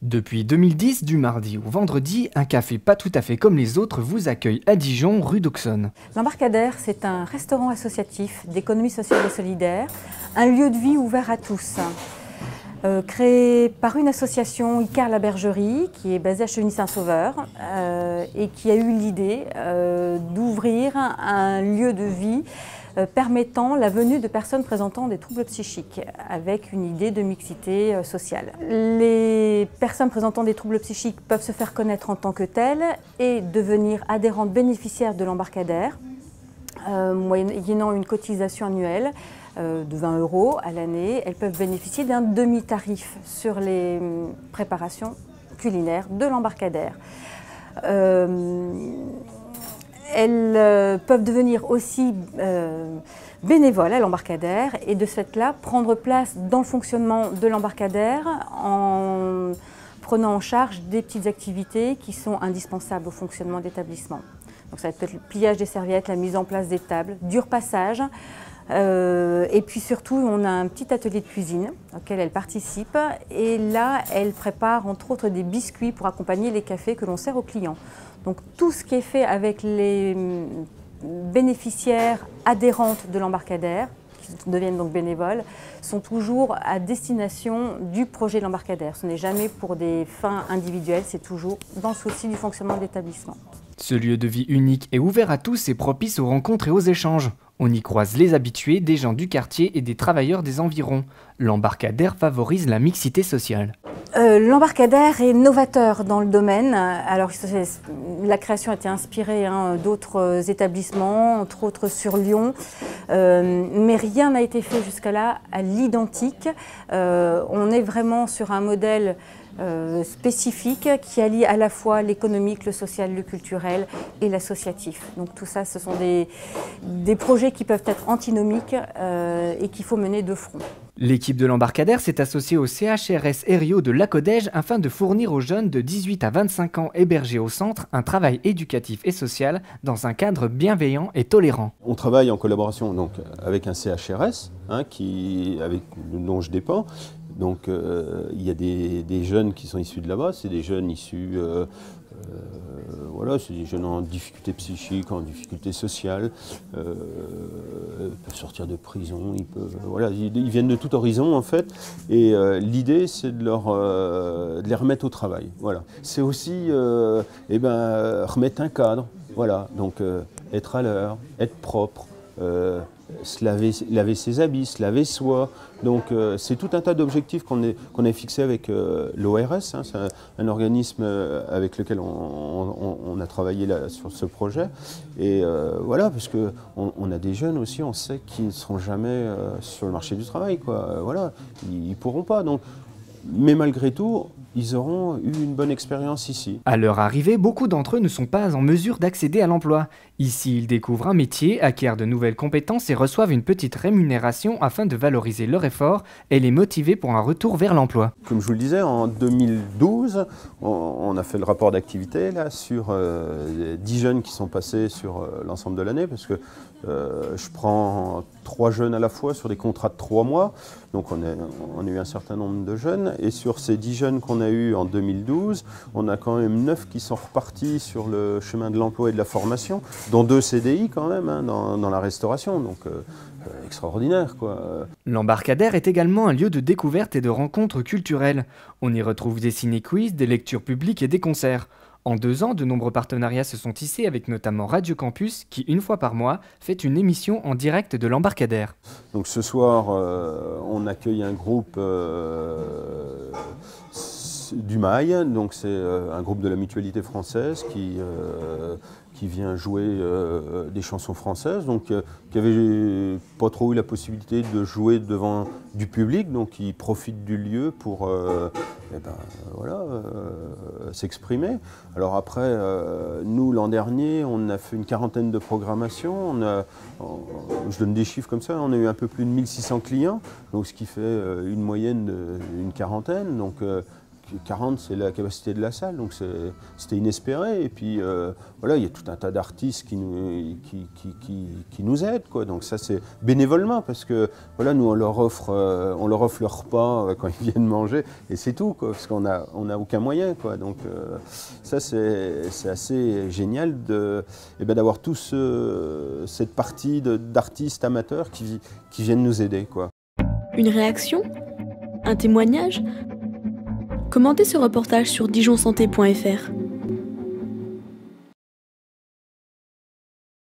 Depuis 2010, du mardi au vendredi, un café pas tout à fait comme les autres vous accueille à Dijon, rue d'Auxonne. L'Embarcadère, c'est un restaurant associatif d'économie sociale et solidaire, un lieu de vie ouvert à tous. Créé par une association Icare la Bergerie, qui est basée à Chevigny-Saint-Sauveur, et qui a eu l'idée d'ouvrir un lieu de vie permettant la venue de personnes présentant des troubles psychiques, avec une idée de mixité sociale. Les personnes présentant des troubles psychiques peuvent se faire connaître en tant que telles et devenir adhérentes bénéficiaires de l'Embarcadère, moyennant une cotisation annuelle de 20 € à l'année. Elles peuvent bénéficier d'un demi-tarif sur les préparations culinaires de l'Embarcadère. Elles peuvent devenir aussi bénévoles à l'Embarcadère et de ce fait-là prendre place dans le fonctionnement de l'Embarcadère en prenant en charge des petites activités qui sont indispensables au fonctionnement de l'établissement. Donc ça peut être le pliage des serviettes, la mise en place des tables, du repassage. Et puis surtout, on a un petit atelier de cuisine auquel elle participe et là, elle prépare entre autres des biscuits pour accompagner les cafés que l'on sert aux clients. Donc tout ce qui est fait avec les bénéficiaires adhérentes de l'Embarcadère, qui deviennent donc bénévoles, sont toujours à destination du projet de l'Embarcadère. Ce n'est jamais pour des fins individuelles, c'est toujours dans le souci du fonctionnement de l'établissement. Ce lieu de vie unique et ouvert à tous est propice aux rencontres et aux échanges. On y croise les habitués, des gens du quartier et des travailleurs des environs. L'Embarcadère favorise la mixité sociale. L'Embarcadère est novateur dans le domaine. Alors, la création a été inspirée d'autres établissements, entre autres sur Lyon, mais rien n'a été fait jusqu'à là à l'identique. On est vraiment sur un modèle spécifique qui allie à la fois l'économique, le social, le culturel et l'associatif. Donc tout ça, ce sont des projets qui peuvent être antinomiques et qu'il faut mener de front. L'équipe de l'Embarcadère s'est associée au CHRS Herriot de Lacodège afin de fournir aux jeunes de 18 à 25 ans hébergés au centre un travail éducatif et social dans un cadre bienveillant et tolérant. On travaille en collaboration donc, avec un CHRS dont je dépends. Donc il y a des jeunes qui sont issus de là-bas, c'est des jeunes issus, c'est des jeunes en difficulté psychique, en difficulté sociale, ils peuvent sortir de prison, ils viennent de tout horizon en fait, et l'idée c'est de les remettre au travail. Voilà. C'est aussi remettre un cadre, voilà. Donc être à l'heure, être propre. Laver ses habits, se laver soi. Donc c'est tout un tas d'objectifs qu'on a fixés avec l'ORS, c'est un organisme avec lequel on a travaillé là, sur ce projet. Et voilà, parce qu'on a des jeunes aussi, on sait qu'ils ne seront jamais sur le marché du travail, quoi. Voilà, ils ne pourront pas. Donc, mais malgré tout, ils auront eu une bonne expérience ici. À leur arrivée, beaucoup d'entre eux ne sont pas en mesure d'accéder à l'emploi. Ici, ils découvrent un métier, acquièrent de nouvelles compétences et reçoivent une petite rémunération afin de valoriser leur effort et les motiver pour un retour vers l'emploi. Comme je vous le disais, en 2012, on a fait le rapport d'activité là sur 10 jeunes qui sont passés sur l'ensemble de l'année, parce que je prends 3 jeunes à la fois sur des contrats de 3 mois. Donc on a eu un certain nombre de jeunes, et sur ces 10 jeunes qu'on a eu en 2012, on a quand même 9 qui sont repartis sur le chemin de l'emploi et de la formation, dont 2 CDI quand même dans la restauration, donc extraordinaire quoi. L'Embarcadère est également un lieu de découverte et de rencontres culturelles. On y retrouve des ciné-quiz, des lectures publiques et des concerts. En 2 ans, de nombreux partenariats se sont tissés avec notamment Radio Campus qui, une fois par mois, fait une émission en direct de l'Embarcadère. Donc ce soir, on accueille un groupe du Mail, donc c'est un groupe de la Mutualité française qui vient jouer des chansons françaises, donc qui avait pas trop eu la possibilité de jouer devant du public, donc ils profitent du lieu pour s'exprimer. Alors après, nous l'an dernier, on a fait une quarantaine de programmations, je donne des chiffres comme ça, on a eu un peu plus de 1600 clients, donc ce qui fait une moyenne d'une quarantaine, donc 40, c'est la capacité de la salle, donc c'était inespéré. Et puis voilà, il y a tout un tas d'artistes qui nous aident, quoi. Donc ça, c'est bénévolement, parce que voilà, nous, on leur offre leur repas quand ils viennent manger, et c'est tout, quoi, parce qu'on n'a aucun moyen, quoi. Donc ça, c'est assez génial d'avoir cette partie d'artistes amateurs qui viennent nous aider, quoi. Une réaction? Un témoignage? Commentez ce reportage sur dijonsanté.fr.